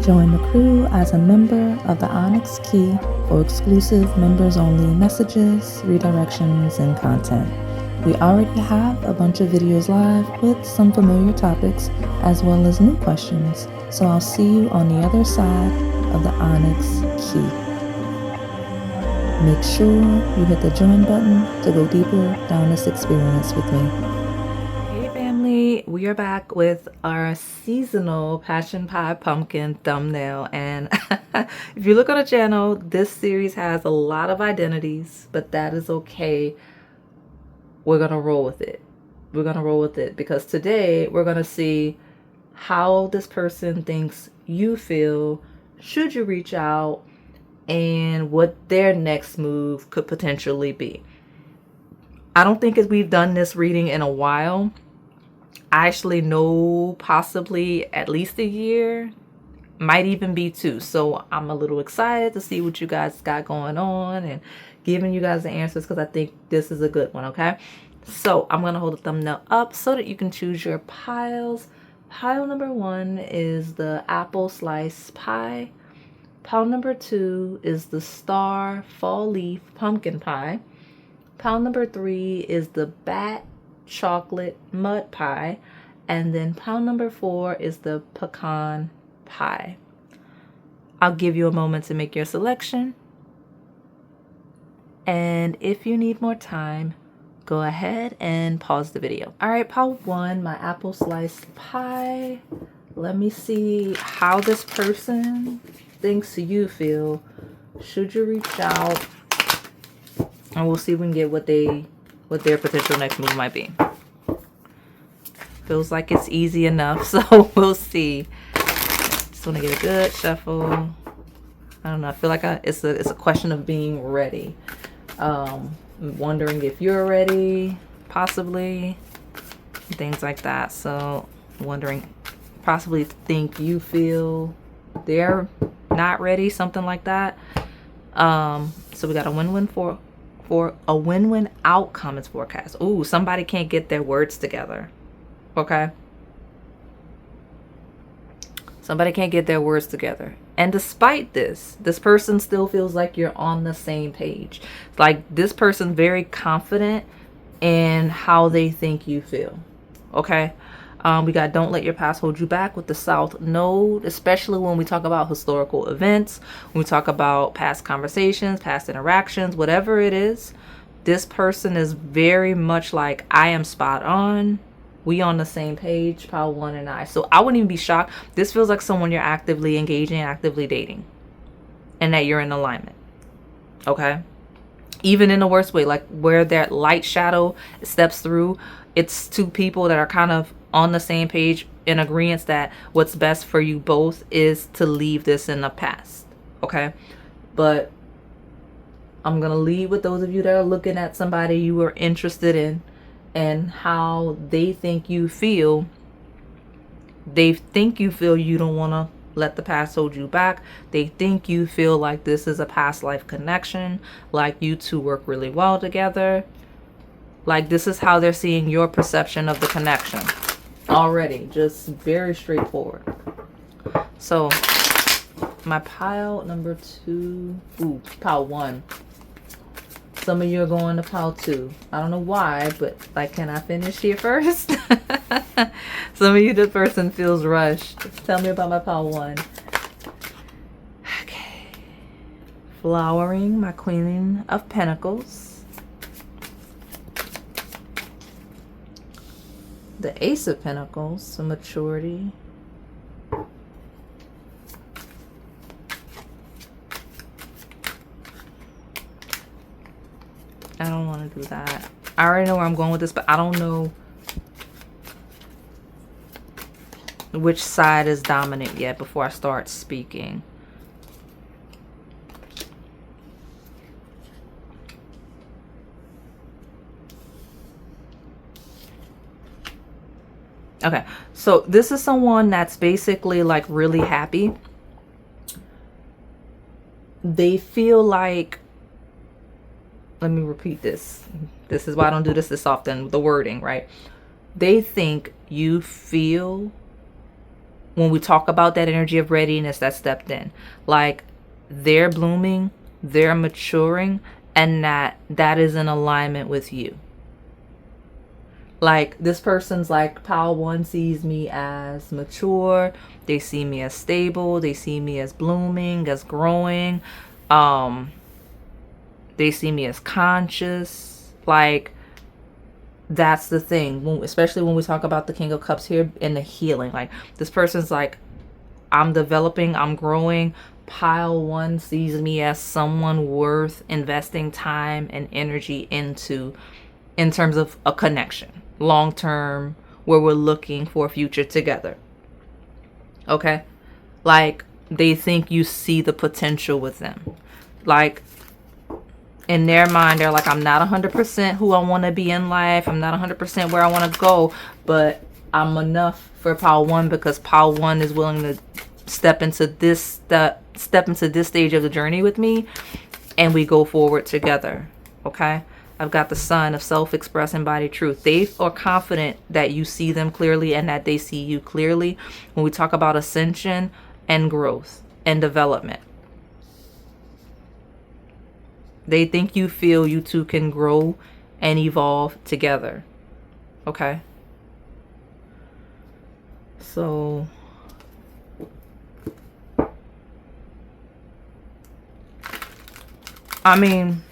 Join the crew as a member of the Onyx Key for exclusive members-only messages, redirections, and content. We already have a bunch of videos live with some familiar topics as well as new questions, so I'll see you on the other side of the Onyx Key. Make sure you hit the join button to go deeper down this experience with me. Hey family, we are back with our seasonal Pecan Pie pumpkin thumbnail, and if you look on the channel, this series has a lot of identities, but that is okay. We're gonna roll with it. We're gonna roll with it because today we're gonna see how this person thinks you feel should you reach out and what their next move could potentially be. I don't think as we've done this reading in a while. I actually know possibly at least a year, might even be 2. So I'm a little excited to see what you guys got going on and giving you guys the answers because I think this is a good one, okay? So I'm going to hold the thumbnail up so that you can choose your piles. Pile number 1 is the apple slice pie. Pile number 2 is the star fall leaf pumpkin pie. Pile number 3 is the bat chocolate mud pie. And then pile number 4 is the pecan pie. I'll give you a moment to make your selection. And if you need more time, go ahead and pause the video. All right, pile 1, my apple sliced pie. Let me see how this person thinks you feel should you reach out, and we'll see if we can get what their potential next move might be. Feels like it's easy enough, so we'll see. Just want to get a good shuffle. I don't know. I feel like it's a question of being ready. Wondering if you're ready, possibly, things like that. So wondering, possibly think you feel they're not ready, something like that. So we got a win-win for a win-win outcome is forecast. Ooh, somebody can't get their words together. Okay. Somebody can't get their words together. And despite this person still feels like you're on the same page. Like this person's very confident in how they think you feel. Okay. We got don't let your past hold you back with the South Node, especially when we talk about historical events, when we talk about past conversations, past interactions, whatever it is. This person is very much like, I am spot on. We on the same page, pile 1 and I. So I wouldn't even be shocked. This feels like someone you're actively engaging, actively dating, and that you're in alignment. Okay. Even in the worst way, like where that light shadow steps through, it's 2 people that are kind of on the same page in agreement that what's best for you both is to leave this in the past. Okay. But I'm going to lead with those of you that are looking at somebody you are interested in and how they think you feel. They think you feel you don't want to let the past hold you back. They think you feel like this is a past life connection, like you two work really well together. Like this is how they're seeing your perception of the connection already. Just very straightforward. So my pile number 2, pile 1. Some of you are going to pile 2. I don't know why, but like, can I finish here first? Some of you, the person feels rushed. Tell me about my pile 1. Okay. Flowering, my Queen of Pentacles. The Ace of Pentacles, so maturity. I don't want to do that. I already know where I'm going with this, but I don't know which side is dominant yet before I start speaking. Okay, so this is someone that's basically like really happy. They feel like, let me repeat this. This is why I don't do this often, the wording, right? They think you feel when we talk about that energy of readiness that stepped in, like they're blooming, they're maturing, and that is in alignment with you. Like this person's like pile 1 sees me as mature, they see me as stable, they see me as blooming, as growing, they see me as conscious. Like that's the thing, especially when we talk about the King of Cups here and the healing. Like this person's like, I'm developing, I'm growing. Pile 1 sees me as someone worth investing time and energy into, in terms of a connection, long term, where we're looking for a future together. Okay? Like they think you see the potential with them. Like in their mind, they're like, I'm not 100% who I want to be in life. I'm not 100% where I want to go, but I'm enough for pile 1 because pile 1 is willing to step into this stage of the journey with me, and we go forward together. Okay? I've got the Sun of self-express embodied truth. They are confident that you see them clearly and that they see you clearly when we talk about ascension and growth and development. They think you feel you two can grow and evolve together. Okay? So I mean,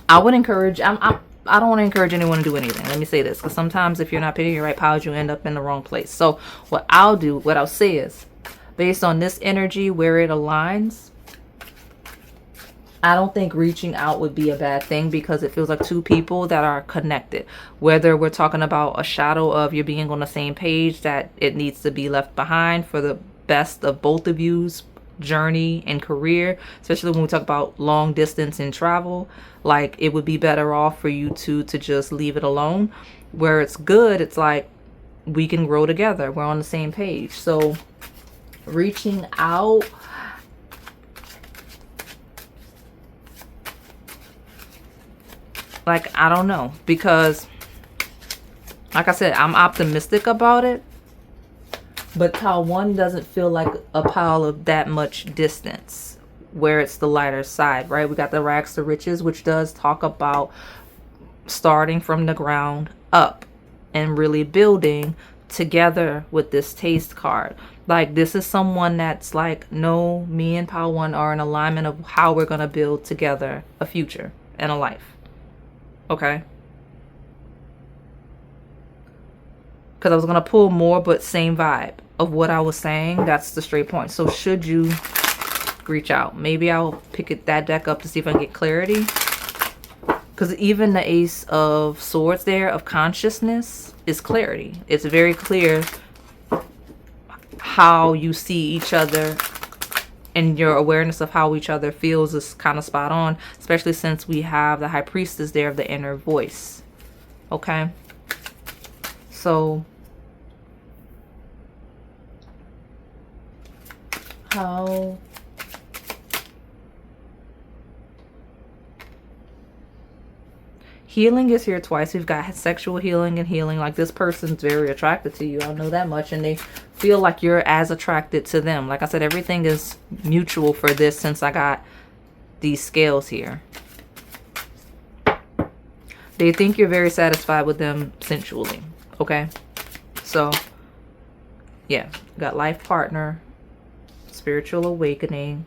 I would encourage, I don't want to encourage anyone to do anything. Let me say this, because sometimes if you're not picking your right piles, you end up in the wrong place. So what I'll say is, based on this energy, where it aligns, I don't think reaching out would be a bad thing, because it feels like two people that are connected. Whether we're talking about a shadow of you being on the same page, that it needs to be left behind for the best of both of you's journey and career, especially when we talk about long distance and travel. Like it would be better off for you two to just leave it alone. Where it's good, it's like we can grow together, we're on the same page. So reaching out, like I don't know, because like I said, I'm optimistic about it. But pile 1 doesn't feel like a pile of that much distance, where it's the lighter side, right? We got the rags to riches, which does talk about starting from the ground up and really building together with this taste card. Like this is someone that's like, no, me and pile 1 are in alignment of how we're going to build together a future and a life. Okay? Because I was going to pull more, but same vibe of what I was saying. That's the straight point. So should you reach out, maybe I'll pick that deck up to see if I can get clarity. Because even the Ace of Swords there of consciousness is clarity. It's very clear how you see each other, and your awareness of how each other feels is kind of spot on, especially since we have the High Priestess there of the inner voice. Okay? So how healing is here twice. We've got sexual healing and healing. Like this person's very attracted to you, I know that much, and they feel like you're as attracted to them. Like I said, everything is mutual for this, since I got these scales here. They think you're very satisfied with them sensually. Okay, so yeah, got life partner, spiritual awakening,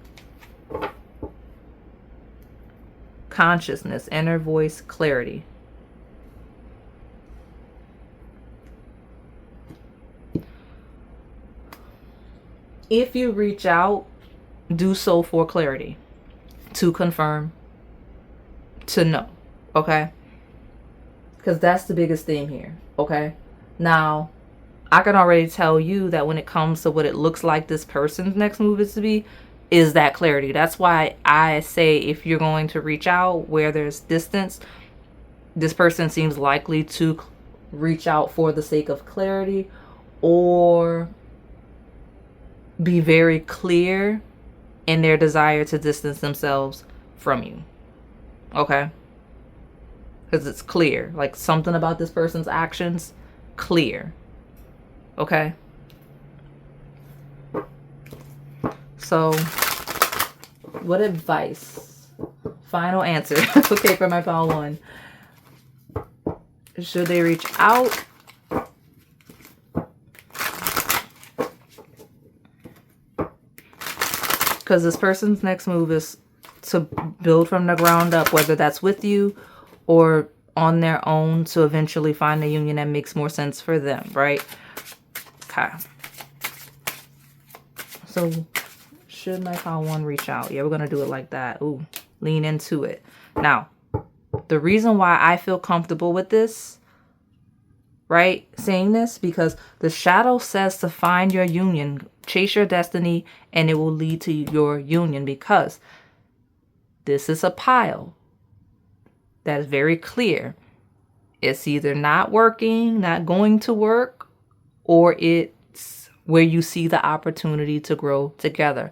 consciousness, inner voice, clarity. If you reach out, do so for clarity, to confirm, to know. Okay? Because that's the biggest thing here. Okay? Now, I can already tell you that when it comes to what it looks like this person's next move is to be, is that clarity. That's why I say if you're going to reach out where there's distance, this person seems likely to reach out for the sake of clarity, or be very clear in their desire to distance themselves from you. Okay? Because it's clear. Like something about this person's actions, clear. Okay? So what advice? Final answer. Okay, for my pile 1. Should they reach out? Because this person's next move is to build from the ground up, whether that's with you or on their own, to eventually find a union that makes more sense for them, right? Okay. So should my pile 1 reach out? Yeah, we're going to do it like that. Ooh, lean into it. Now, the reason why I feel comfortable with this, right, saying this, because the shadow says to find your union, chase your destiny, and it will lead to your union, because this is a pile that is very clear. It's either not working, not going to work, or it's where you see the opportunity to grow together.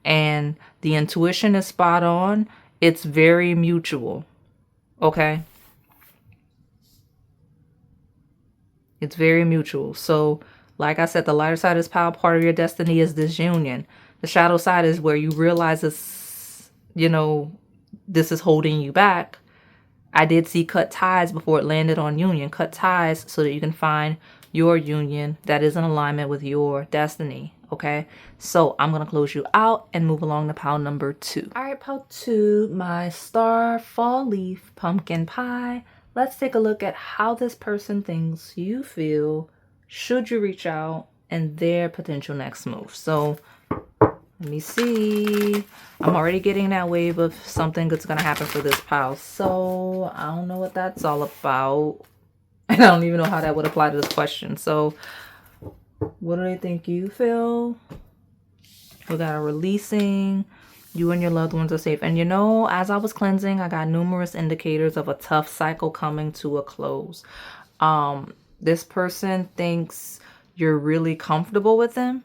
And the intuition is spot on. It's very mutual. Okay? It's very mutual. So, like I said, the lighter side is pile. Part of your destiny is this union. The shadow side is where you realize this, you know, this is holding you back. I did see cut ties before it landed on union. Cut ties so that you can find your union that is in alignment with your destiny. Okay, so I'm going to close you out and move along to pile number 2. All right, pile 2, my star fall leaf pumpkin pie. Let's take a look at how this person thinks you feel should you reach out and their potential next move. So let me see. I'm already getting that wave of something good's going to happen for this pile. So I don't know what that's all about. And I don't even know how that would apply to this question. So what do they think you feel? We got a releasing. You and your loved ones are safe. And you know, as I was cleansing, I got numerous indicators of a tough cycle coming to a close. This person thinks you're really comfortable with them.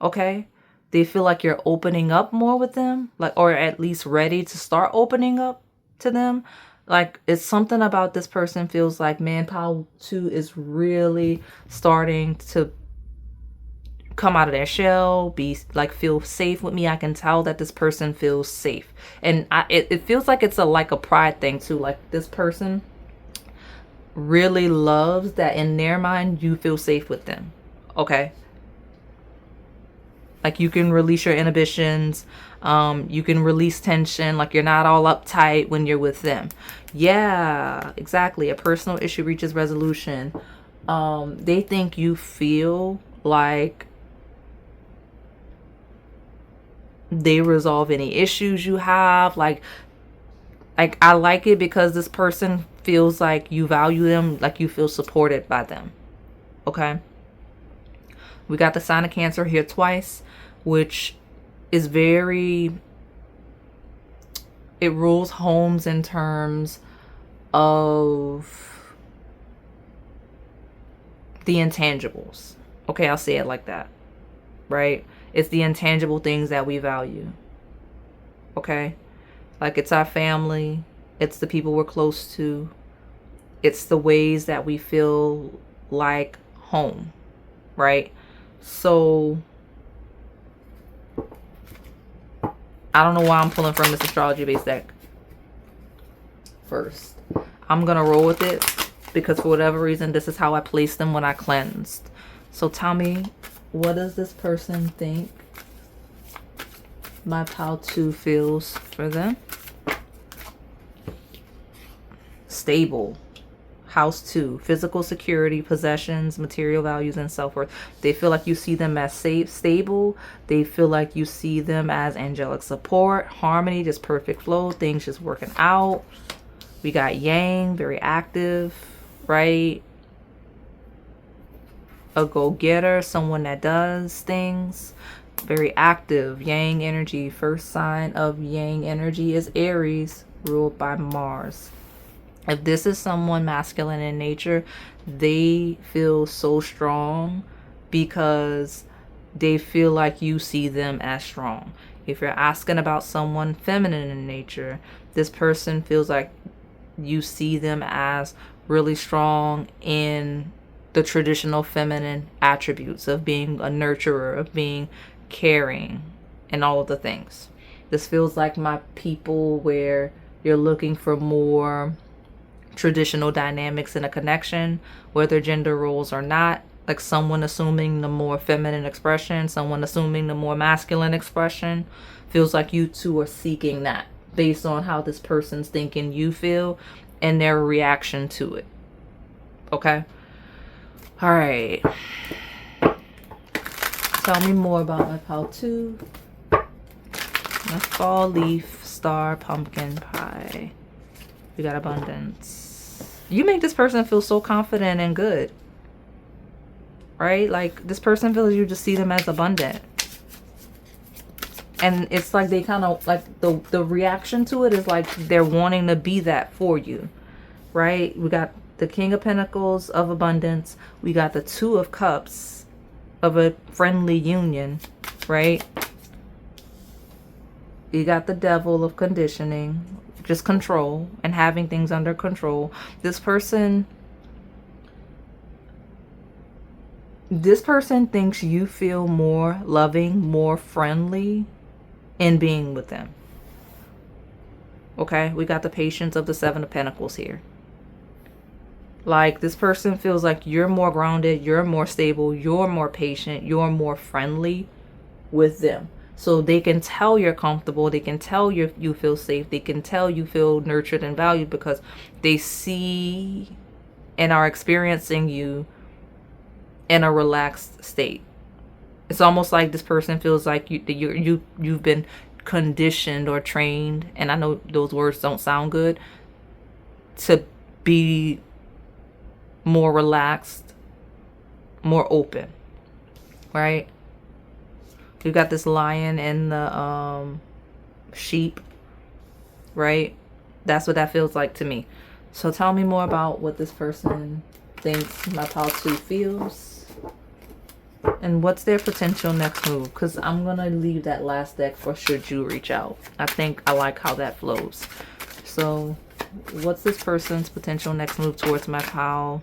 Okay? They feel like you're opening up more with them, like, or at least ready to start opening up to them. Like, it's something about this person feels like, man, pile 2 is really starting to come out of their shell, be like, feel safe with me. I can tell that this person feels safe. And it feels like it's like a pride thing too. Like, this person really loves that in their mind, you feel safe with them. Okay? Like, you can release your inhibitions. You can release tension. Like, you're not all uptight when you're with them. Yeah, exactly. A personal issue reaches resolution. They think you feel like they resolve any issues you have. Like I like it because this person feels like you value them, like you feel supported by them. Okay? We got the sign of Cancer here twice, which is very, it rules homes in terms of the intangibles. Okay, I'll say it like that, right? It's the intangible things that we value. Okay? Like, it's our family. It's the people we're close to. It's the ways that we feel like home, right? So I don't know why I'm pulling from this astrology based deck first. I'm gonna roll with it because for whatever reason this is how I placed them when I cleansed. So tell me, what does this person think my pile 2 feels for them? Stable. House 2, physical security, possessions, material values, and self-worth. They feel like you see them as safe, stable. They feel like you see them as angelic support, harmony, just perfect flow, things just working out. We got Yang, very active, right? A go-getter, someone that does things, very active. Yang energy, first sign of Yang energy is Aries, ruled by Mars. If this is someone masculine in nature, they feel so strong because they feel like you see them as strong. If you're asking about someone feminine in nature, this person feels like you see them as really strong in the traditional feminine attributes of being a nurturer, of being caring, and all of the things. This feels like my people where you're looking for more traditional dynamics in a connection, whether gender roles or not. Like someone assuming the more feminine expression, someone assuming the more masculine expression. Feels like you two are seeking that based on how this person's thinking you feel and their reaction to it. Okay? All right. Tell me more about my pile 2. My fall leaf, star, pumpkin pie. We got abundance. You make this person feel so confident and good. Right? Like this person feels you just see them as abundant. And it's like they kind of like the reaction to it is like they're wanting to be that for you. Right? We got the King of Pentacles of abundance. We got the Two of Cups of a friendly union. Right? You got the Devil of conditioning. Just control and having things under control. This person thinks you feel more loving, more friendly in being with them. Okay, we got the Patience of the Seven of Pentacles here. Like this person feels like you're more grounded, you're more stable, you're more patient, you're more friendly with them. So they can tell you're comfortable, they can tell you feel safe, they can tell you feel nurtured and valued because they see and are experiencing you in a relaxed state. It's almost like this person feels like you've been conditioned or trained, and I know those words don't sound good, to be more relaxed, more open, right? You got this lion and the sheep, right? That's what that feels like to me. So tell me more about what this person thinks my pile 2 feels. And what's their potential next move? Because I'm going to leave that last deck for should you reach out. I think I like how that flows. So what's this person's potential next move towards my pile?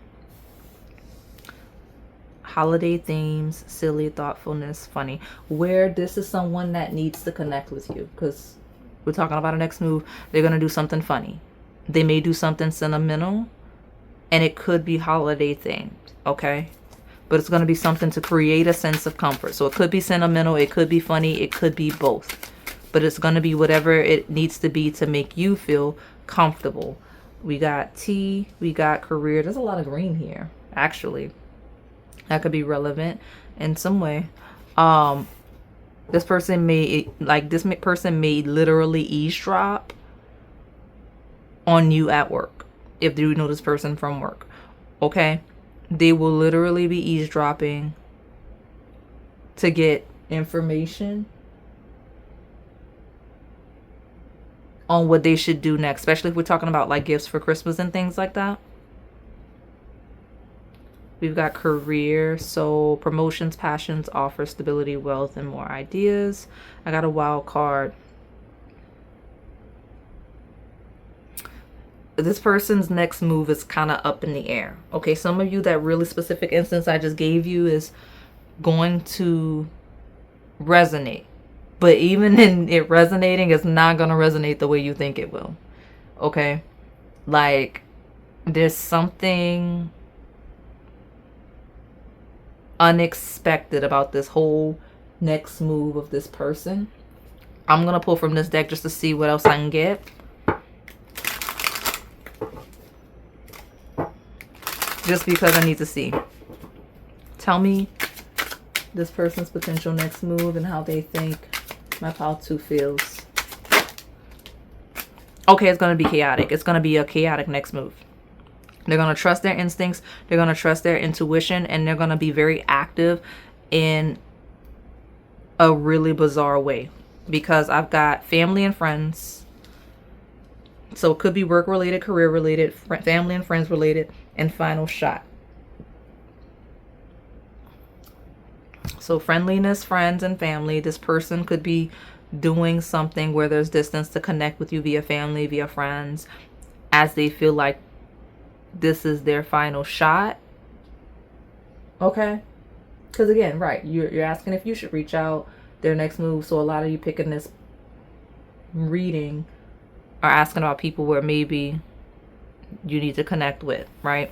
Holiday themes, silly, thoughtfulness, funny. Where this is someone that needs to connect with you. Because we're talking about a next move. They're going to do something funny. They may do something sentimental. And it could be holiday themed. Okay? But it's going to be something to create a sense of comfort. So it could be sentimental. It could be funny. It could be both. But it's going to be whatever it needs to be to make you feel comfortable. We got tea. We got career. There's a lot of green here, actually. That could be relevant in some way. This person may literally eavesdrop on you at work. If you know this person from work. Okay? They will literally be eavesdropping to get information on what they should do next. Especially if we're talking about like gifts for Christmas and things like that. We've got career, so promotions, passions, offers, stability, wealth, and more ideas. I got a wild card. This person's next move is kind of up in the air. Okay, some of you, that really specific instance I just gave you is going to resonate. But even in it resonating, it's not going to resonate the way you think it will. Okay? Like, there's something unexpected about this whole next move of this person. I'm going to pull from this deck just to see what else I can get. Just because I need to see. Tell me this person's potential next move and how they think my pile 2 feels. Okay, it's going to be chaotic. It's going to be a chaotic next move. They're going to trust their instincts. They're going to trust their intuition. And they're going to be very active in a really bizarre way. Because I've got family and friends. So it could be work related, career related, family and friends related, and final shot. So friendliness, friends, and family. This person could be doing something where there's distance to connect with you via family, via friends, as they feel like this is their final shot. Okay? Because again, right, you're asking if you should reach out. their next move. So a lot of you picking this reading are asking about people where maybe you need to connect with, right?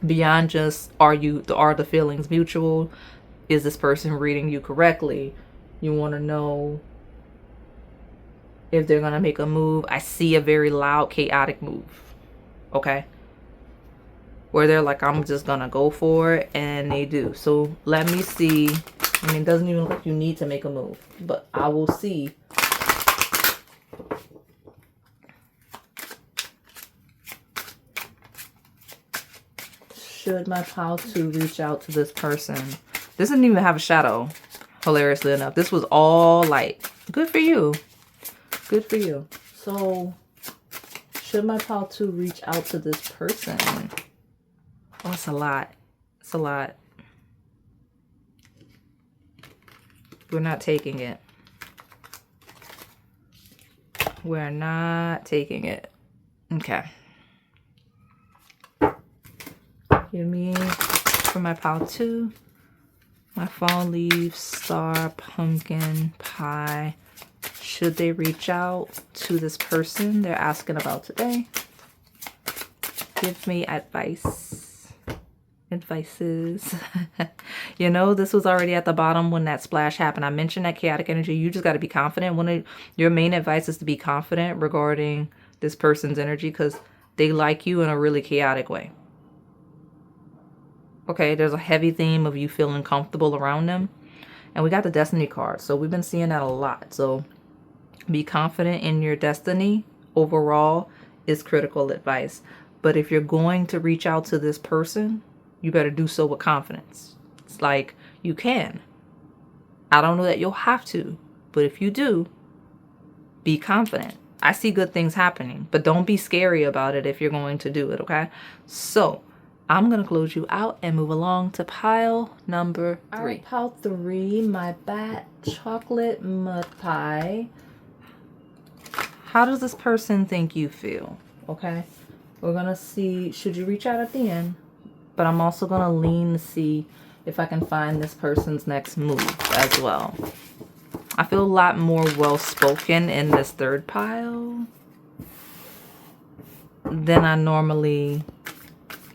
Beyond just are the feelings mutual? Is this person reading you correctly? You want to know if they're gonna make a move. I see a very loud, chaotic move, okay, where they're like, I'm just gonna go for it, and they do. So let me see. I mean, it doesn't even look like you need to make a move, but I will see. Should my pile 2 reach out to this person? This didn't even have a shadow, hilariously enough. This was all light. Good for you. Good for you. So, should my pile 2 reach out to this person? Oh, it's a lot. It's a lot. We're not taking it. We're not taking it. Okay. Give me for my pile 2. My fall leaf, star, pumpkin, pie. Should they reach out to this person they're asking about today? Give me advice. Advices. You know, this was already at the bottom when that splash happened. I mentioned that chaotic energy. You just got to be confident. One of your main advice is to be confident regarding this person's energy, because they like you in a really chaotic way. Okay, there's a heavy theme of you feeling comfortable around them. And we got the destiny card. So we've been seeing that a lot. So be confident in your destiny overall is critical advice. But if you're going to reach out to this person, you better do so with confidence. It's like, you can. I don't know that you'll have to. But if you do, be confident. I see good things happening. But don't be scary about it if you're going to do it, okay? So I'm going to close you out and move along to pile number 3. All right, pile 3, my bat chocolate mud pie. How does this person think you feel? Okay, we're going to see, should you reach out at the end? But I'm also going to lean to see if I can find this person's next move as well. I feel a lot more well-spoken in this third pile than I normally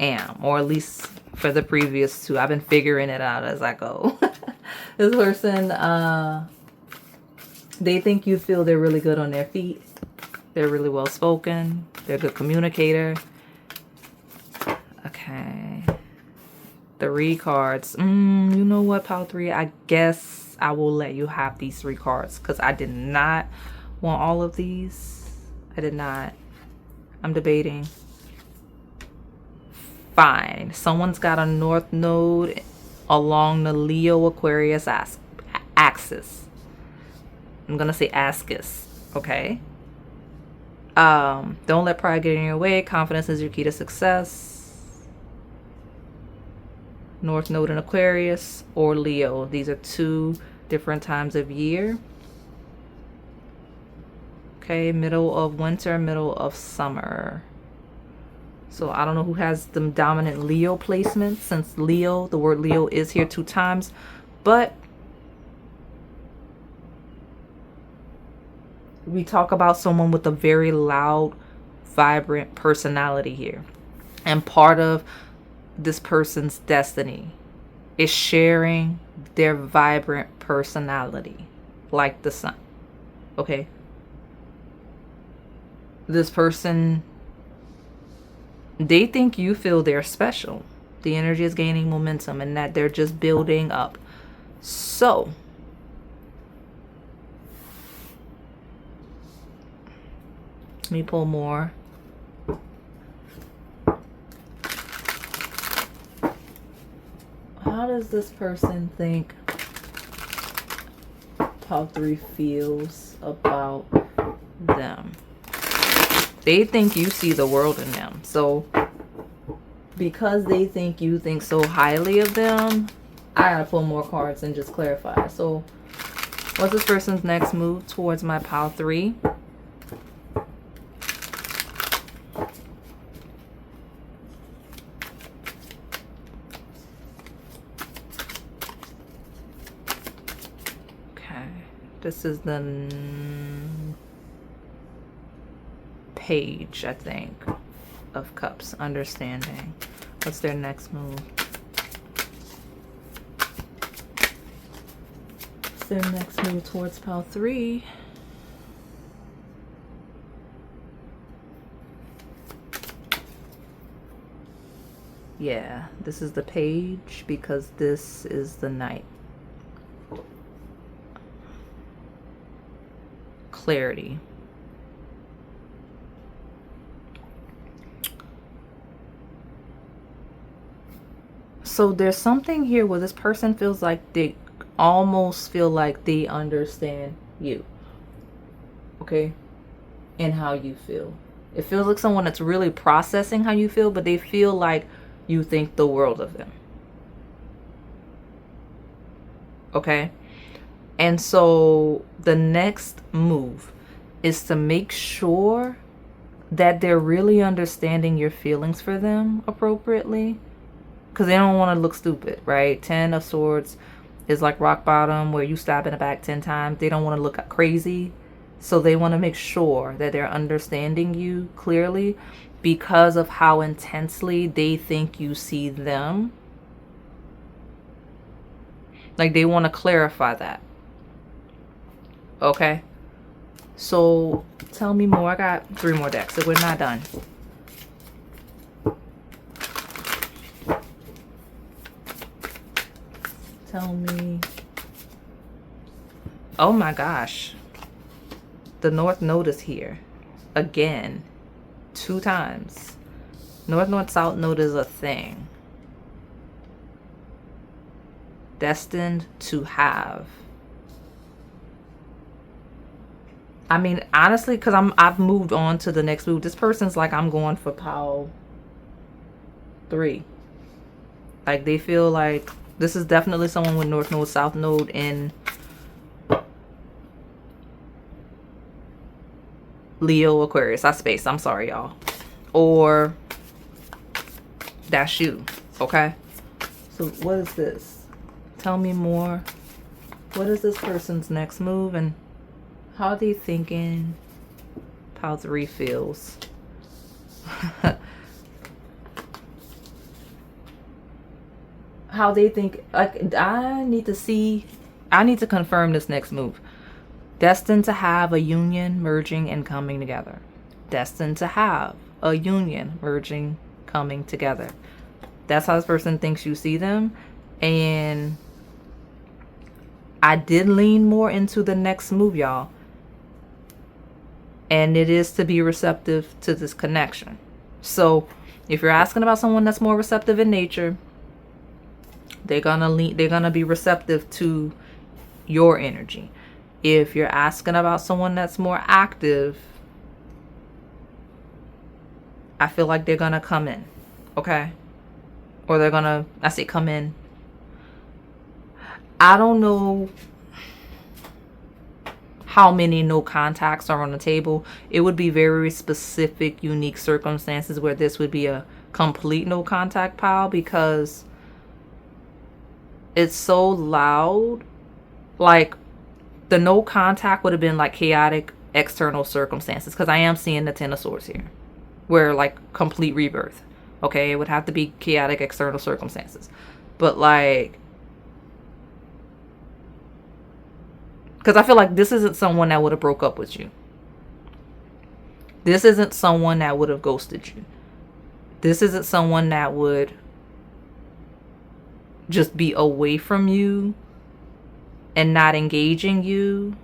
am, or at least for the previous 2. I've been figuring it out as I go. This person, they think you feel they're really good on their feet. They're really well spoken. They're a good communicator. Okay. 3 cards. You know what, pile 3? I guess I will let you have these 3 cards because I did not want all of these. I did not. I'm debating. Fine. Someone's got a north node along the Leo Aquarius axis. I'm gonna say ascus. Okay. Don't let pride get in your way. Confidence is your key to success. North node in Aquarius or Leo. These are 2 different times of year. Okay, middle of winter, middle of summer. So I don't know who has the dominant Leo placement, since Leo, the word Leo is here 2 times. But we talk about someone with a very loud, vibrant personality here. And part of this person's destiny is sharing their vibrant personality like the sun. Okay? This person, they think you feel they're special. The energy is gaining momentum and that they're just building up. So, let me pull more. How does this person think pile 3 feels about them? They think you see the world in them. So because they think you think so highly of them, I gotta pull more cards and just clarify. So what's this person's next move towards my pile 3? This is the page, I think, of cups. Understanding. What's their next move? What's their next move towards pile 3? Yeah, this is the page because this is the knight. Clarity. So there's something here where this person feels like they almost feel like they understand you. Okay? And how you feel. It feels like someone that's really processing how you feel, but they feel like you think the world of them. Okay? And so the next move is to make sure that they're really understanding your feelings for them appropriately. Because they don't want to look stupid, right? 10 of Swords is like rock bottom where you stab in the back 10 times. They don't want to look crazy. So they want to make sure that they're understanding you clearly because of how intensely they think you see them. Like they want to clarify that. Okay? So tell me more. I got 3 more decks, so we're not done. Tell me. Oh my gosh. The North Node is here. Again. 2 times. North, South Node is a thing. Destined to have. I mean, honestly, because I've moved on to the next move. This person's like, I'm going for pile 3. Like, they feel like this is definitely someone with North Node, South Node in Leo, Aquarius. I spaced. I'm sorry, y'all. Or that's you. Okay? So what is this? Tell me more. What is this person's next move and how are they thinking pile 3 feels? How they think. Like, I need to confirm this next move. Destined to have a union, merging, and coming together. Destined to have a union, merging, coming together. That's how this person thinks you see them. And I did lean more into the next move, y'all. And it is to be receptive to this connection. So if you're asking about someone that's more receptive in nature, they're gonna be receptive to your energy. If you're asking about someone that's more active, I feel like they're gonna come in. Okay? Or they're gonna, I say come in. I don't know how many no contacts are on the table. It would be very specific, unique circumstances where this would be a complete no contact pile because it's so loud. Like, the no contact would have been like chaotic external circumstances, because I am seeing the 10 of Swords here, where like complete rebirth. Okay, it would have to be chaotic external circumstances. But like, because I feel like this isn't someone that would have broke up with you. This isn't someone that would have ghosted you. This isn't someone that would just be away from you and not engaging you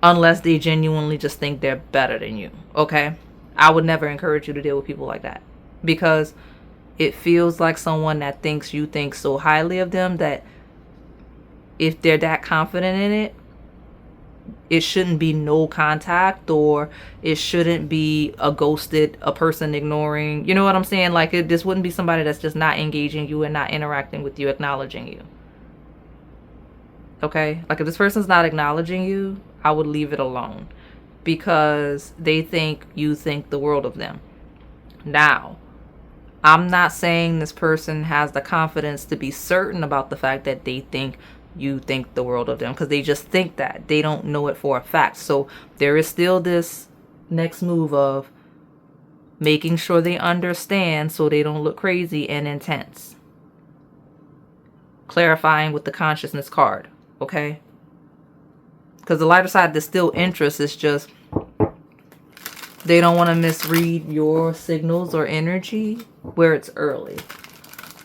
unless they genuinely just think they're better than you. Okay? I would never encourage you to deal with people like that, because it feels like someone that thinks you think so highly of them that if they're that confident in it, it shouldn't be no contact, or it shouldn't be a person ignoring. You know what I'm saying? Like, this wouldn't be somebody that's just not engaging you and not interacting with you, acknowledging you. Okay? Like, if this person's not acknowledging you, I would leave it alone, because they think you think the world of them. Now, I'm not saying this person has the confidence to be certain about the fact that they think you think the world of them, because they just think that. They don't know it for a fact. So there is still this next move of making sure they understand so they don't look crazy and intense. Clarifying with the consciousness card, okay? Because the lighter side, there's still interest. It's just they don't want to misread your signals or energy where it's early.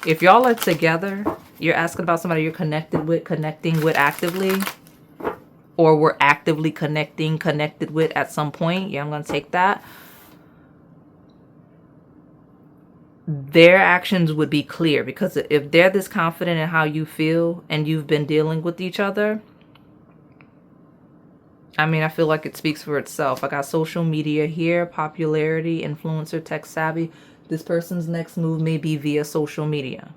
If y'all are together, you're asking about somebody you're connecting with actively, or were actively connected with at some point. Yeah, I'm going to take that. Their actions would be clear, because if they're this confident in how you feel and you've been dealing with each other, I mean, I feel like it speaks for itself. I got social media here, popularity, influencer, tech savvy. This person's next move may be via social media.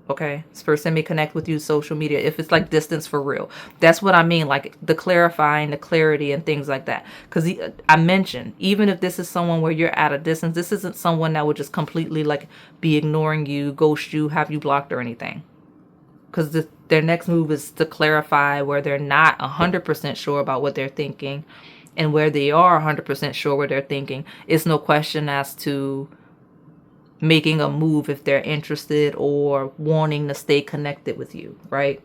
Okay, this person may connect with you social media if it's like distance for real. That's what I mean, like the clarifying, the clarity and things like that. Because I mentioned, even if this is someone where you're at a distance, this isn't someone that would just completely like be ignoring you, ghost you, have you blocked or anything. Because their next move is to clarify where they're not 100% sure about what they're thinking, and where they are 100% sure what they're thinking. It's no question as to making a move if they're interested or wanting to stay connected with you, right?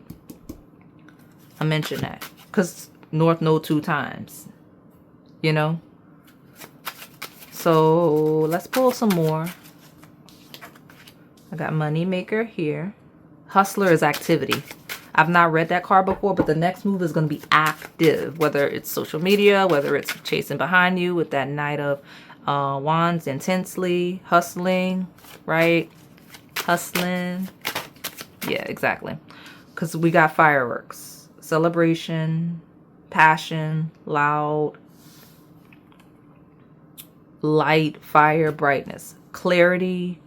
I mentioned that because North Node 2 times, you know? So let's pull some more. I got money maker here. Hustler is activity. I've not read that card before, but the next move is going to be active, whether it's social media, whether it's chasing behind you with that Knight of Wands, intensely hustling, right? Hustling. Yeah, exactly. Because we got fireworks, celebration, passion, loud, light, fire, brightness, clarity,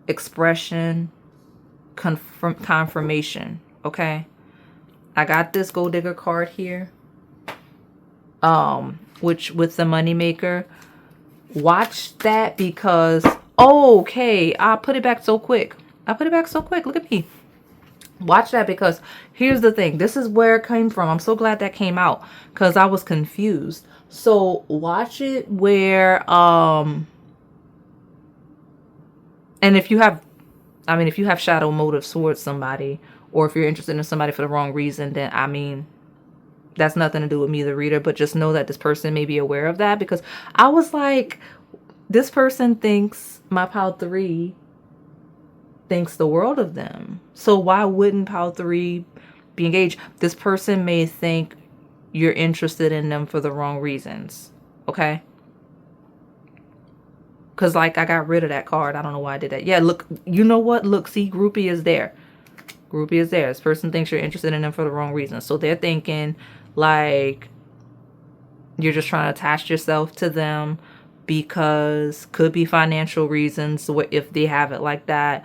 expression, confirmation. Okay, I got this gold digger card here, which with the money maker. Watch that, because okay, I put it back so quick. Look at me. Watch that, because here's the thing. This is where it came from. I'm so glad that came out, because I was confused. So watch it where and if you have, I mean, if you have shadow motives towards somebody, or if you're interested in somebody for the wrong reason, then I mean, that's nothing to do with me, the reader, but just know that this person may be aware of that, because I was like, this person thinks my Pile 3 thinks the world of them. So why wouldn't Pile 3 be engaged? This person may think you're interested in them for the wrong reasons. Okay? Because like I got rid of that card. I don't know why I did that. Yeah, look, you know what? Look, see, groupie is there. Groupie is there. This person thinks you're interested in them for the wrong reasons. So they're thinking like you're just trying to attach yourself to them, because could be financial reasons if they have it like that.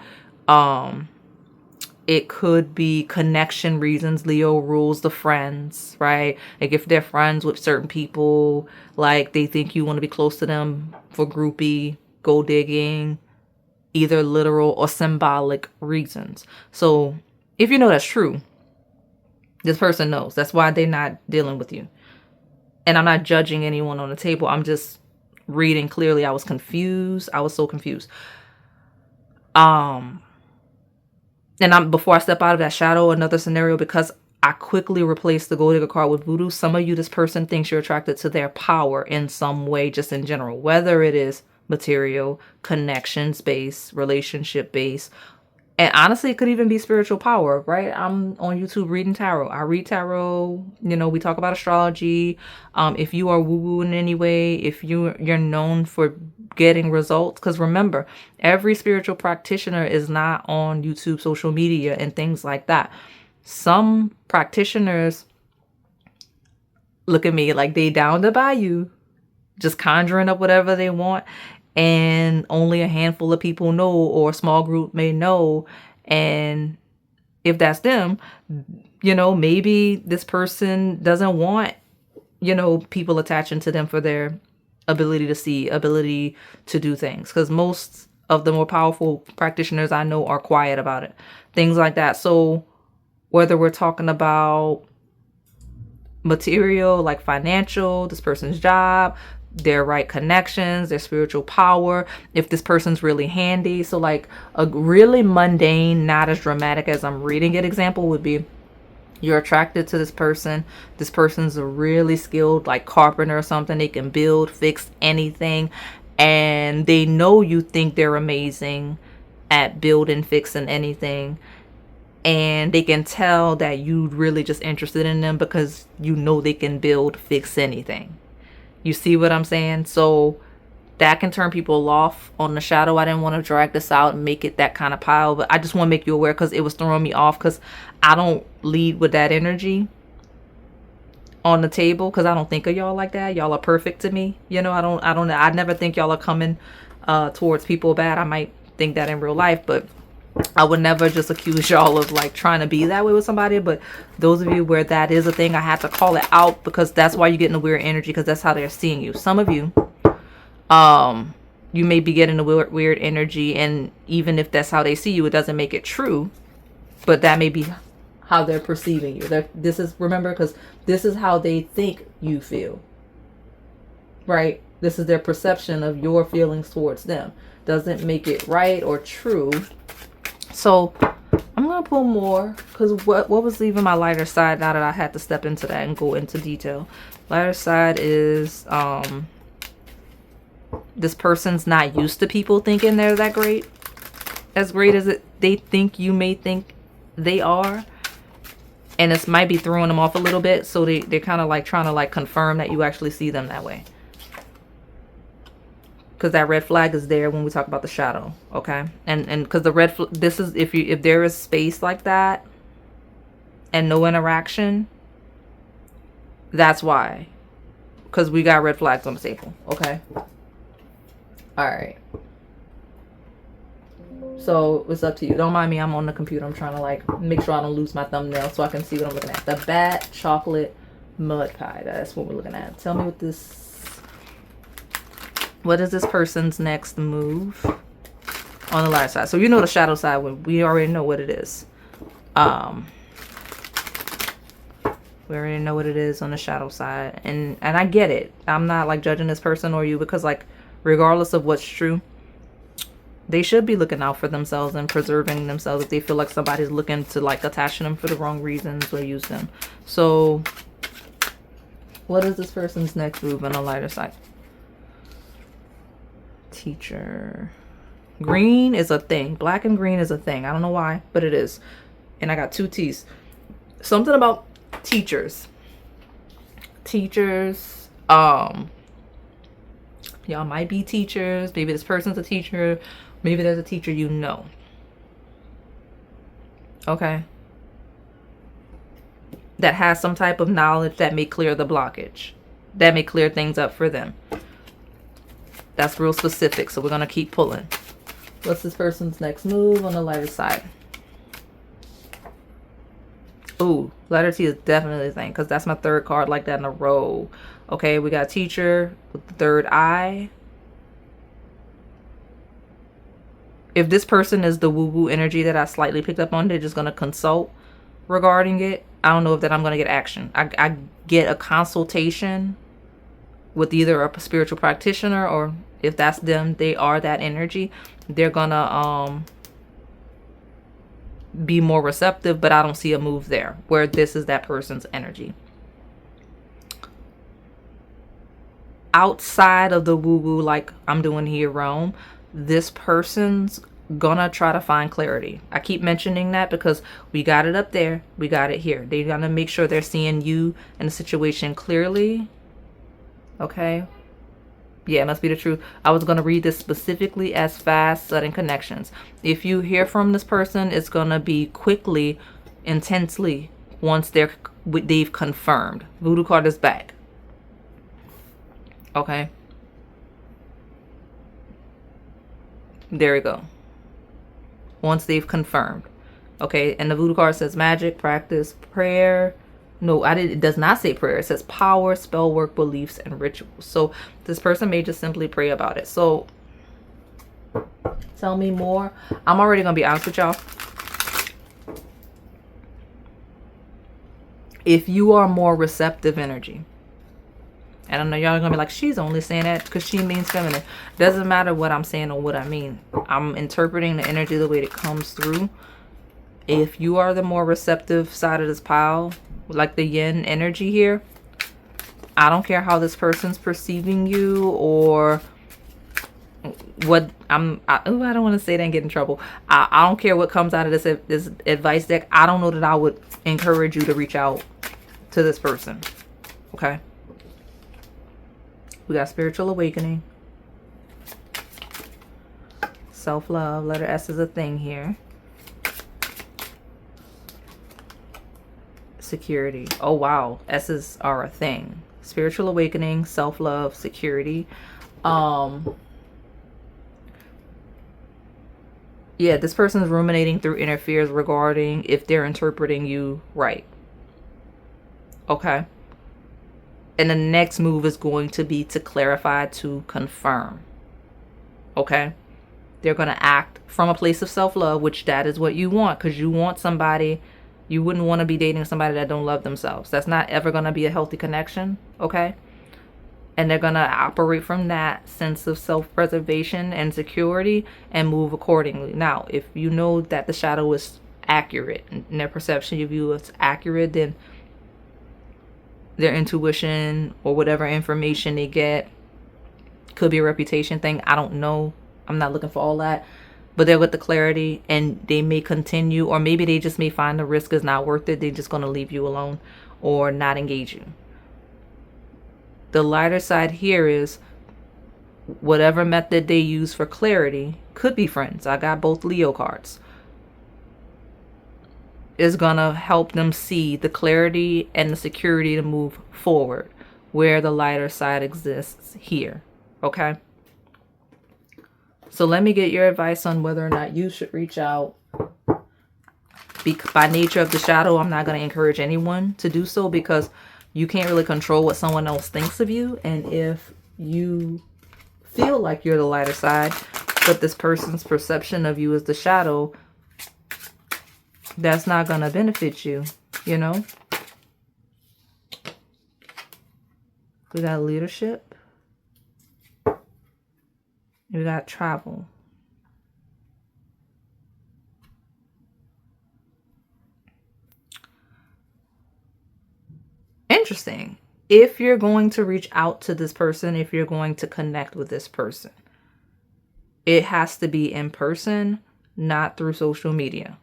It could be connection reasons. Leo rules the friends, right? Like if they're friends with certain people, like they think you want to be close to them for groupie, gold digging, either literal or symbolic reasons. So if you know that's true, this person knows. That's why they're not dealing with you. And I'm not judging anyone on the table. I'm just reading clearly. I was confused. I was so confused. And before I step out of that shadow, another scenario, because I quickly replaced the gold digger card with voodoo. Some of you, this person thinks you're attracted to their power in some way, just in general, whether it is material, connections based, relationship based, and honestly, it could even be spiritual power, right? I'm on YouTube reading tarot. I read tarot. You know, we talk about astrology. If you are woo-woo in any way, if you're known for getting results, because remember, every spiritual practitioner is not on YouTube, social media, and things like that. Some practitioners look at me like they down to bayou, just conjuring up whatever they want, and only a handful of people know, or a small group may know. And if that's them, you know, maybe this person doesn't want, you know, people attaching to them for their ability to see, ability to do things, because most of the more powerful practitioners I know are quiet about it, things like that. So Whether we're talking about material, like financial, this person's job, their right connections, their spiritual power, if this person's really handy. So like a really mundane, not as dramatic as I'm reading it example would be, you're attracted to this person. This person's a really skilled like carpenter or something. They can build, fix anything. And they know you think they're amazing at building, fixing anything. And they can tell that you really just interested in them because you know they can build, fix anything. You see what I'm saying? So that can turn people off on the shadow. I didn't want to drag this out and make it that kind of pile, but I just want to make you aware because it was throwing me off because I don't lead with that energy on the table because I don't think of y'all like that. Y'all are perfect to me. You know, I never think y'all are coming towards people bad. I might think that in real life, but I would never just accuse y'all of like trying to be that way with somebody. But those of you where that is a thing, I have to call it out because that's why you're getting a weird energy, because that's how they're seeing you. Some of you, you may be getting a weird energy, and even if that's how they see you, it doesn't make it true, but that may be how they're perceiving you. Remember, because this is how they think you feel, right? This is their perception of your feelings towards them. Doesn't make it right or true. So I'm going to pull more because what was leaving my lighter side now that I had to step into that and go into detail. Lighter side is this person's not used to people thinking they're that great. As great as they think you may think they are. And this might be throwing them off a little bit. So they're kind of like trying to like confirm that you actually see them that way. Because that red flag is there when we talk about the shadow, okay? And because the this is if there is space like that and no interaction, that's why. Because we got red flags on the table, okay? All right. So it's up to you. Don't mind me. I'm on the computer. I'm trying to like make sure I don't lose my thumbnail so I can see what I'm looking at. The bat chocolate mud pie. That's what we're looking at. Tell me what this. What is this person's next move on the light side? So you know the shadow side, we already know what it is. We already know what it is on the shadow side. And I get it. I'm not like judging this person or you because like regardless of what's true, they should be looking out for themselves and preserving themselves if they feel like somebody's looking to like attach them for the wrong reasons or use them. So what is this person's next move on the lighter side? Teacher. Green is a thing. Black and green is a thing. I don't know why, but it is. And I got two T's. Something about teachers. Teachers. Y'all might be teachers. Maybe this person's a teacher. Maybe there's a teacher you know. Okay. That has some type of knowledge that may clear the blockage. That may clear things up for them. That's real specific, so we're going to keep pulling. What's this person's next move on the lighter side? Ooh, letter T is definitely a thing, because that's my third card like that in a row. Okay, we got teacher with the third eye. If this person is the woo-woo energy that I slightly picked up on, they're just going to consult regarding it. I don't know if that I'm going to get action. I get a consultation with either a spiritual practitioner, or if that's them, they are that energy. They're gonna be more receptive, but I don't see a move there where this is that person's energy. Outside of the woo-woo like I'm doing here realm, this person's gonna try to find clarity. I keep mentioning that because we got it up there, we got it here. They're gonna make sure they're seeing you and the situation clearly. Okay. Yeah, it must be the truth. I was going to read this specifically as fast, sudden connections. If you hear from this person, it's going to be quickly, intensely, once they've confirmed. Voodoo card is back. Okay. There we go. Once they've confirmed. Okay, and the voodoo card says magic, practice, prayer. No, it does not say prayer. It says power, spell work, beliefs, and rituals. So this person may just simply pray about it. So tell me more. I'm already going to be honest with y'all. If you are more receptive energy, and I know y'all are gonna be like, she's only saying that because she means feminine. Doesn't matter what I'm saying or what I mean. I'm interpreting the energy the way it comes through. If you are the more receptive side of this pile, like the yin energy here, I don't care how this person's perceiving you or what I don't want to say that and get in trouble. I don't care what comes out of this advice deck. I don't know that I would encourage you to reach out to this person. Okay. We got spiritual awakening. Self-love. Letter S is a thing here. Security. Oh, wow. S's are a thing. Spiritual awakening, self-love, security. Yeah, this person is ruminating through inner fears regarding if they're interpreting you right. Okay. And the next move is going to be to clarify, to confirm. Okay. They're going to act from a place of self-love, which that is what you want, because you want somebody. You wouldn't want to be dating somebody that don't love themselves. That's not ever going to be a healthy connection. Okay. And they're going to operate from that sense of self-preservation and security and move accordingly. Now, if you know that the shadow is accurate and their perception of you is accurate, then their intuition or whatever information they get could be a reputation thing. I don't know. I'm not looking for all that. But they're with the clarity and they may continue, or maybe they just may find the risk is not worth it. They're just going to leave you alone or not engage you. The lighter side here is whatever method they use for clarity, could be friends. I got both Leo cards. Is going to help them see the clarity and the security to move forward where the lighter side exists here. Okay. So let me get your advice on whether or not you should reach out. By nature of the shadow, I'm not going to encourage anyone to do so because you can't really control what someone else thinks of you. And if you feel like you're the lighter side, but this person's perception of you is the shadow, that's not going to benefit you, you know? We got leadership. We got travel. Interesting. If you're going to reach out to this person, if you're going to connect with this person, it has to be in person, not through social media.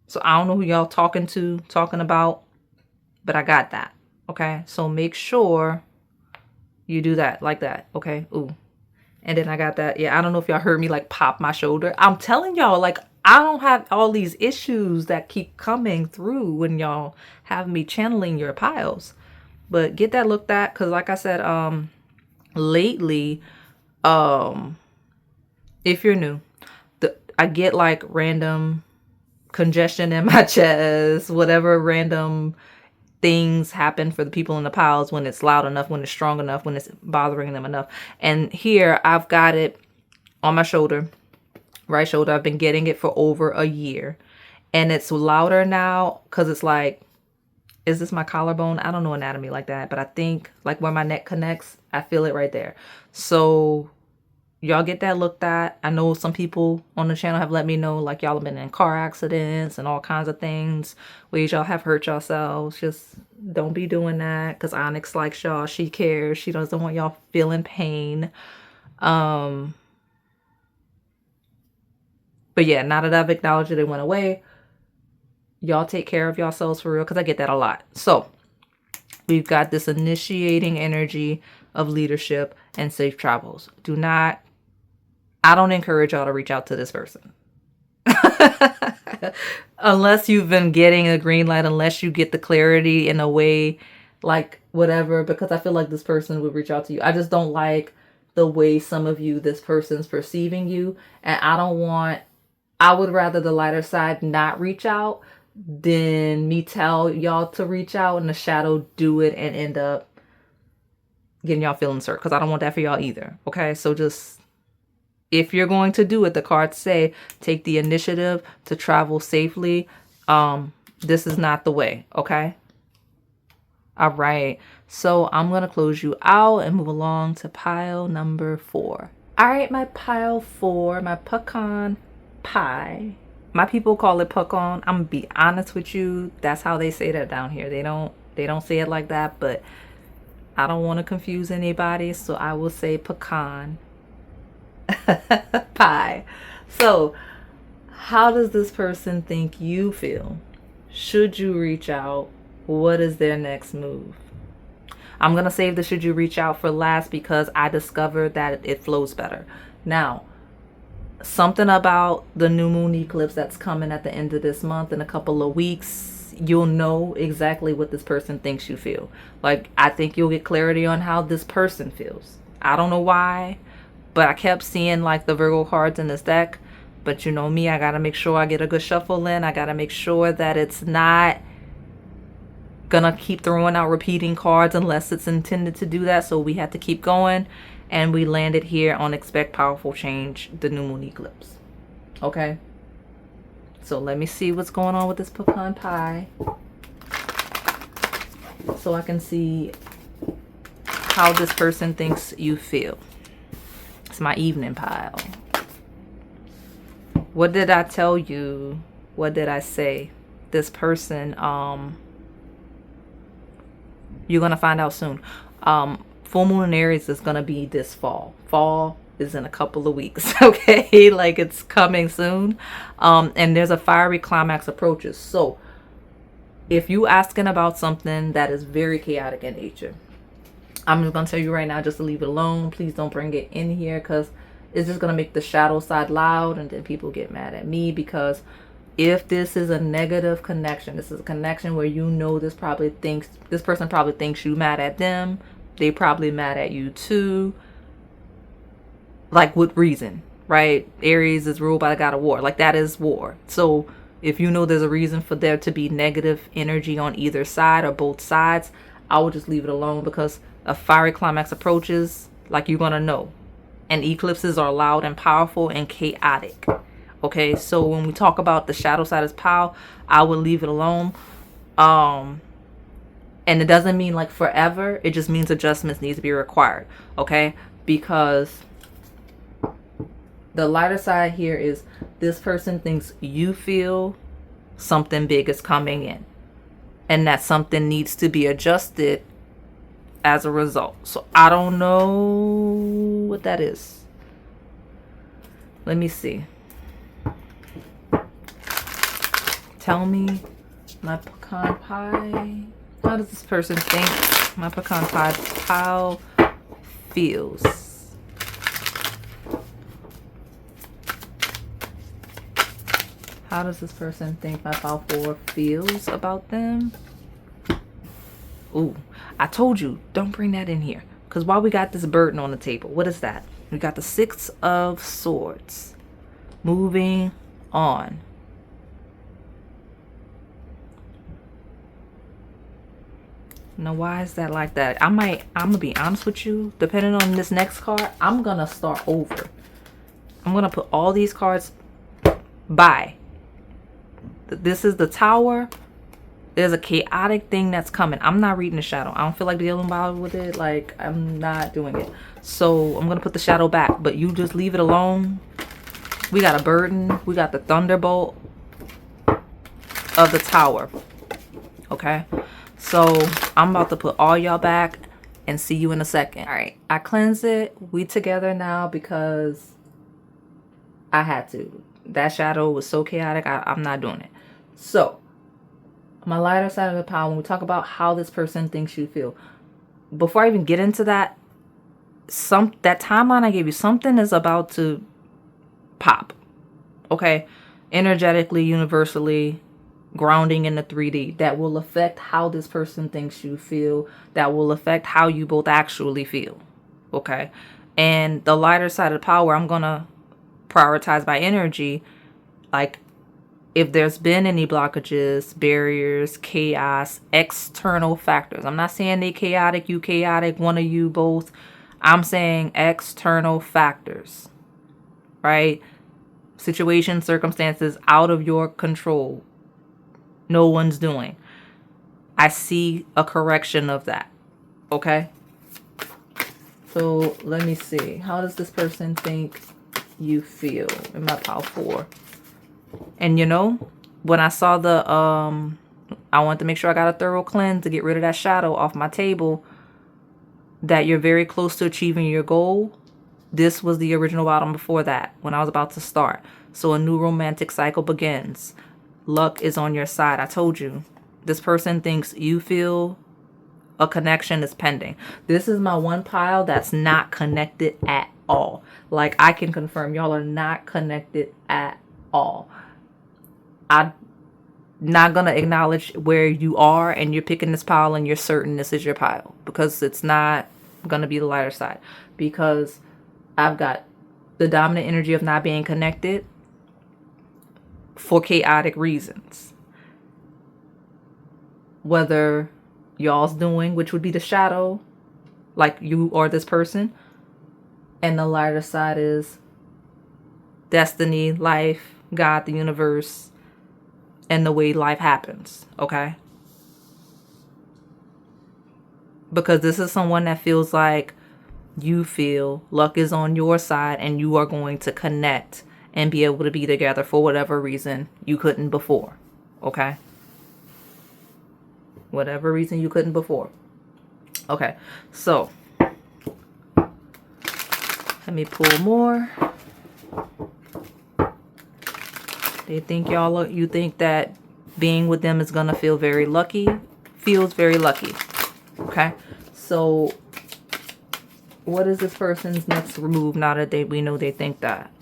So I don't know who y'all talking about, but I got that. Okay. So make sure you do that like that. Okay. Ooh. And then I got that. Yeah. I don't know if y'all heard me like pop my shoulder. I'm telling y'all, like, I don't have all these issues that keep coming through when y'all have me channeling your piles. But get that looked at. Cause like I said, lately, if you're new, I get like random congestion in my chest, whatever random things happen for the people in the piles when it's loud enough, when it's strong enough, when it's bothering them enough. And here I've got it on my shoulder, right shoulder. I've been getting it for over a year and it's louder now because it's like, is this my collarbone? I don't know anatomy like that, but I think like where my neck connects, I feel it right there. So y'all get that looked at. I know some people on the channel have let me know like y'all have been in car accidents and all kinds of things where y'all have hurt yourselves. Just don't be doing that because Onyx likes y'all. She cares. She doesn't want y'all feeling pain. But yeah, now that I've acknowledged it, it went away. Y'all take care of yourselves for real because I get that a lot. So we've got this initiating energy of leadership and safe travels. I don't encourage y'all to reach out to this person. Unless you've been getting a green light, unless you get the clarity in a way like whatever, because I feel like this person would reach out to you. I just don't like the way some of you, this person's perceiving you. And I would rather the lighter side not reach out than me tell y'all to reach out and the shadow do it and end up getting y'all feelings hurt. Because I don't want that for y'all either. Okay, so just if you're going to do it, the cards say take the initiative to travel safely. This is not the way, okay? All right. So I'm going to close you out and move along to pile number 4. All right, my pile 4, my pecan pie. My people call it pecan. I'm gonna be honest with you. That's how they say that down here. They don't say it like that, but I don't want to confuse anybody, so I will say pecan pie. So, how does this person think you feel? Should you reach out? What is their next move? I'm going to save the should you reach out for last because I discovered that it flows better. Now, something about the new moon eclipse that's coming at the end of this month in a couple of weeks, you'll know exactly what this person thinks you feel. Like, I think you'll get clarity on how this person feels. I don't know why, but I kept seeing like the Virgo cards in this deck. But you know me, I got to make sure I get a good shuffle in. I got to make sure that it's not gonna keep throwing out repeating cards unless it's intended to do that. So we had to keep going, and we landed here on expect powerful change, the new moon eclipse. Okay, so let me see what's going on with this pecan pie so I can see how this person thinks you feel. It's my evening pile. What did I tell you? What did I say? This person, you're going to find out soon. Full moon in Aries is going to be this fall. Fall is in a couple of weeks, okay? Like, it's coming soon. And there's a fiery climax approaches. So, if you asking about something that is very chaotic in nature, I'm just going to tell you right now just to leave it alone. Please don't bring it in here because it's just going to make the shadow side loud, and then people get mad at me because if this is a negative connection, this is a connection where you know this person probably thinks you mad at them. They probably mad at you too. Like, with reason, right? Aries is ruled by the god of war. Like, that is war. So if you know there's a reason for there to be negative energy on either side or both sides, I would just leave it alone because a fiery climax approaches, like, you're going to know. And eclipses are loud and powerful and chaotic. Okay, so when we talk about the shadow side as power, I would leave it alone. And it doesn't mean like forever. It just means adjustments need to be required. Okay, because the lighter side here is this person thinks you feel something big is coming in, and that something needs to be adjusted as a result. So I don't know what that is. Let me see. Tell me, my pecan pie, how does this person think my pecan pie pile feels? How does this person think my pile 4 feels about them? Ooh, I told you, don't bring that in here. Because while we got this burden on the table, what is that? We got the 6 of Swords. Moving on. Now, why is that like that? I'm gonna be honest with you. Depending on this next card, I'm gonna start over. I'm gonna put all these cards by. This is the Tower. There's a chaotic thing that's coming. I'm not reading the shadow. I don't feel like dealing with it. Like, I'm not doing it. So I'm gonna put the shadow back, but you just leave it alone. We got a burden. We got the thunderbolt of the Tower. Okay. So I'm about to put all y'all back and see you in a second. All right, I cleanse it. We together now because I had to. That shadow was so chaotic. I'm not doing it. So my lighter side of the pile, when we talk about how this person thinks you feel, before I even get into that, that timeline I gave you, something is about to pop. Okay, energetically, universally, grounding in the 3D, that will affect how this person thinks you feel, that will affect how you both actually feel. Okay, and the lighter side of the power, I'm gonna prioritize my energy. Like, if there's been any blockages, barriers, chaos, external factors, I'm not saying they chaotic, you chaotic, one of you both. I'm saying external factors, right? Situations, circumstances out of your control. no one's doing. I see a correction of that. Okay? So let me see. How does this person think you feel in my pile 4? And you know, when I saw the I wanted to make sure I got a thorough cleanse to get rid of that shadow off my table, that you're very close to achieving your goal. This was the original bottom before that, when I was about to start. So a new romantic cycle begins. Luck is on your side. I told you. This person thinks you feel a connection is pending. This is my one pile that's not connected at all. Like, I can confirm y'all are not connected at all. I'm not going to acknowledge where you are and you're picking this pile and you're certain this is your pile, because it's not going to be the lighter side. Because I've got the dominant energy of not being connected for chaotic reasons. Whether y'all's doing, which would be the shadow, like you or this person, and the lighter side is destiny, life, God, the universe, and the way life happens. Okay? Because this is someone that feels like you feel luck is on your side and you are going to connect and be able to be together for whatever reason you couldn't before. Okay? Whatever reason you couldn't before. Okay, so let me pull more. They think you think that being with them is gonna feel very lucky. Feels very lucky. Okay, so what is this person's next move now that we know they think that?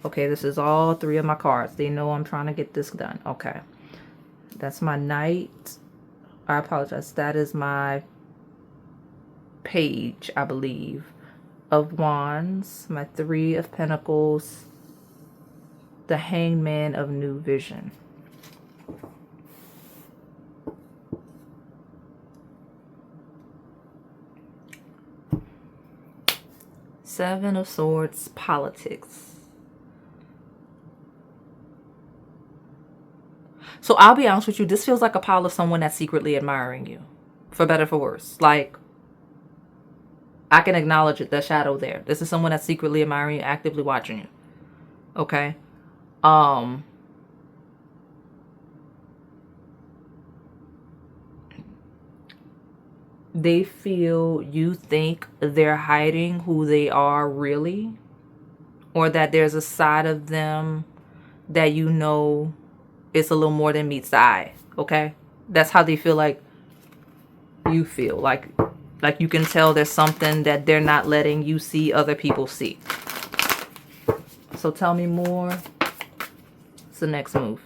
Okay, this is all 3 of my cards. They know I'm trying to get this done. Okay. That's my Knight. I apologize. That is my Page, I believe, of Wands. My 3 of Pentacles. The Hangman of New Vision. Seven of Swords, politics. So I'll be honest with you, this feels like a pile of someone that's secretly admiring you, for better, for worse. Like, I can acknowledge it, the shadow there. This is someone that's secretly admiring you, actively watching you. Okay? They feel you think they're hiding who they are really, or that there's a side of them that you know it's a little more than meets the eye. Okay? That's how they feel like you feel. Like you can tell there's something that they're not letting you see other people see. So tell me more. What's the next move?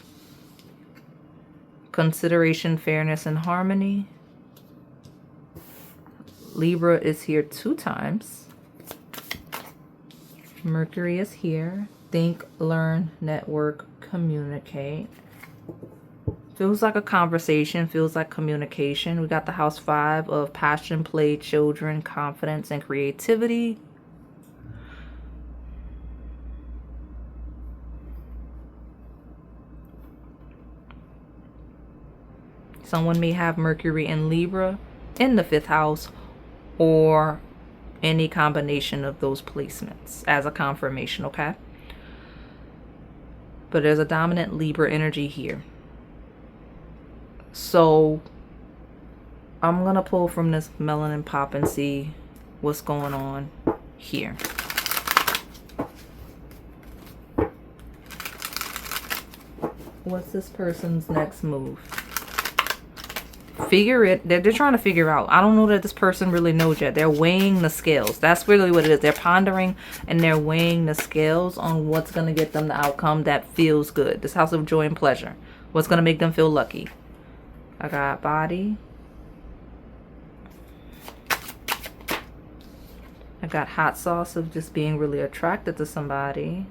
Consideration, fairness, and harmony. Libra is here 2 times. Mercury is here. Think, learn, network, communicate. Feels like a conversation, feels like communication. We got the house 5 of passion, play, children, confidence, and creativity. Someone may have Mercury in Libra in the 5th house, or any combination of those placements as a confirmation, okay? But there's a dominant Libra energy here. So I'm going to pull from this melanin pop and see what's going on here. What's this person's next move? Figure it. They're trying to figure out. I don't know that this person really knows yet. They're weighing the scales. That's really what it is. They're pondering and they're weighing the scales on what's going to get them the outcome that feels good. This house of joy and pleasure. What's going to make them feel lucky. I got body. I got hot sauce of just being really attracted to somebody.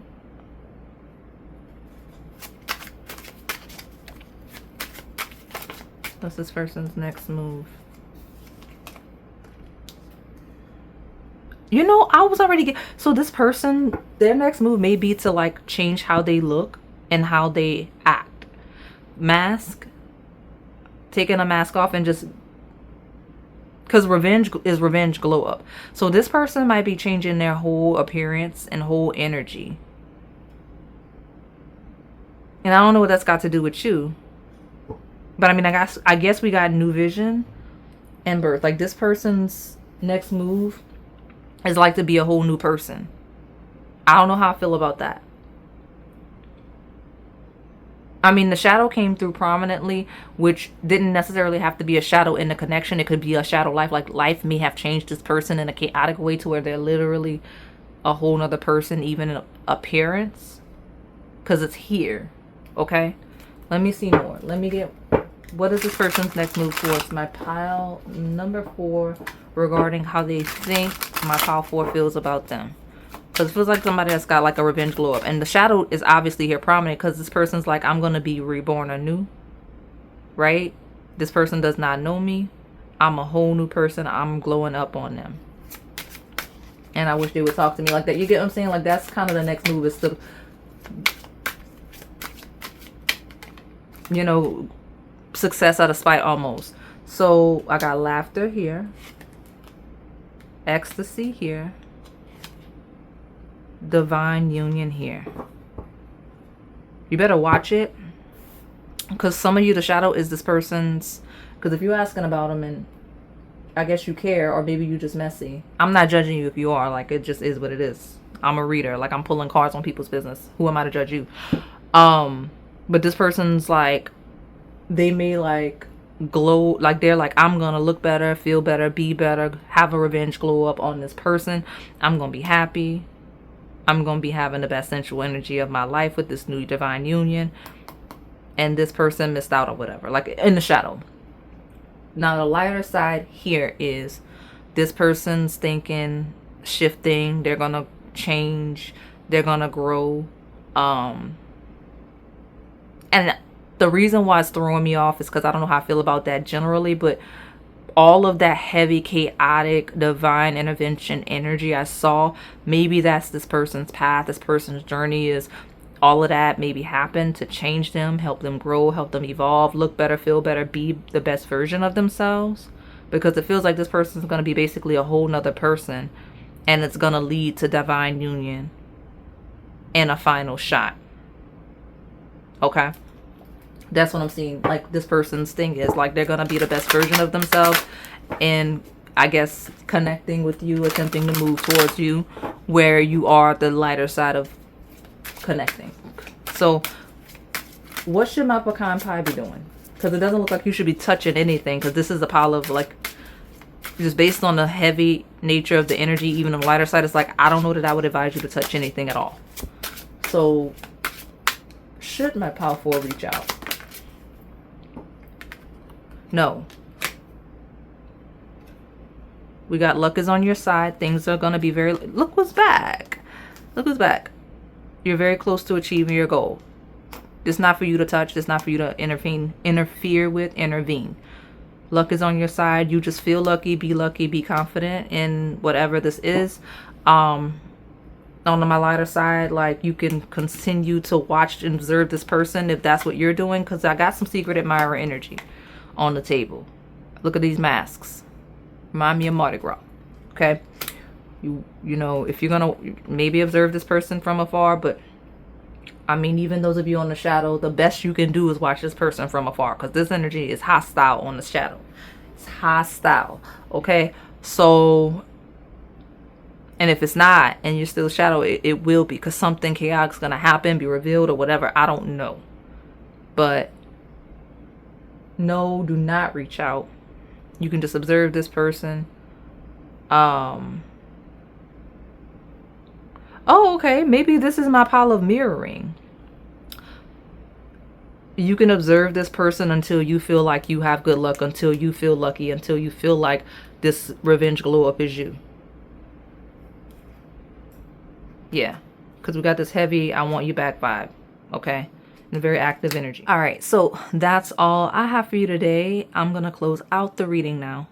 What's this person's next move? You know, I was already so this person, their next move may be to like change how they look and how they act. mask, taking a mask off and just, because revenge is revenge glow up. So this person might be changing their whole appearance and whole energy. And I don't know what that's got to do with you. But I mean, I guess we got new vision and birth. Like this person's next move is like to be a whole new person. I don't know how I feel about that. I mean, the shadow came through prominently, which didn't necessarily have to be a shadow in the connection. It could be a shadow life. Like life may have changed this person in a chaotic way to where they're literally a whole nother person, even in appearance. Because it's here. Okay? Let me see more. Let me get... What is this person's next move towards my pile number 4 regarding how they think my pile 4 feels about them? Because it feels like somebody that's got like a revenge glow up. And the shadow is obviously here prominent because this person's like, I'm going to be reborn anew. Right? This person does not know me. I'm a whole new person. I'm glowing up on them. And I wish they would talk to me like that. You get what I'm saying? Like that's kind of the next move is to, you know, success out of spite almost. So I got laughter here, ecstasy here, divine union here. You better watch it, because some of you, the shadow is this person's, because if you're asking about them and I guess you care, or maybe you just messy. I'm not judging you if you are. Like it just is what it is. I'm a reader. Like I'm pulling cards on people's business. Who am I to judge you? But this person's like, they may like glow, like they're like, I'm gonna look better, feel better, be better, have a revenge glow up on this person. I'm gonna be happy. I'm gonna be having the best sensual energy of my life with this new divine union. And this person missed out or whatever, like in the shadow. Now the lighter side here is this person's thinking, shifting, they're gonna change, they're gonna grow. And the reason why it's throwing me off is because I don't know how I feel about that generally, but all of that heavy, chaotic, divine intervention energy I saw, maybe that's this person's path, this person's journey is all of that maybe happened to change them, help them grow, help them evolve, look better, feel better, be the best version of themselves. Because it feels like this person's going to be basically a whole nother person, and it's going to lead to divine union and a final shot. Okay? That's what I'm seeing. Like this person's thing is like they're going to be the best version of themselves, and I guess connecting with you, attempting to move towards you where you are the lighter side of connecting. So what should my pecan pie be doing? Because it doesn't look like you should be touching anything, because this is a pile of like, just based on the heavy nature of the energy, even on the lighter side, it's like I don't know that I would advise you to touch anything at all. So should my pile 4 reach out? No. We got luck is on your side. Things are going to be very... Look what's back. Look what's back. You're very close to achieving your goal. It's not for you to touch. It's not for you to interfere with, intervene. Luck is on your side. You just feel lucky, be confident in whatever this is. On my lighter side, like you can continue to watch and observe this person if that's what you're doing, because I got some secret admirer energy on the table. Look at these masks. Remind me of Mardi Gras. Okay? You know, if you're gonna maybe observe this person from afar, but I mean, even those of you on the shadow, the best you can do is watch this person from afar, because this energy is hostile on the shadow. It's hostile. Okay? So, and if it's not and you're still shadow, it will be, because something chaotic is gonna happen, be revealed or whatever. I don't know. But no, do not reach out. You can just observe this person. Oh, okay. Maybe this is my pile of mirroring. You can observe this person until you feel like you have good luck, until you feel lucky, until you feel like this revenge glow up is you. Yeah. Because we got this heavy, I want you back vibe. Okay? And very active energy. All right. So that's all I have for you today. I'm going to close out the reading now.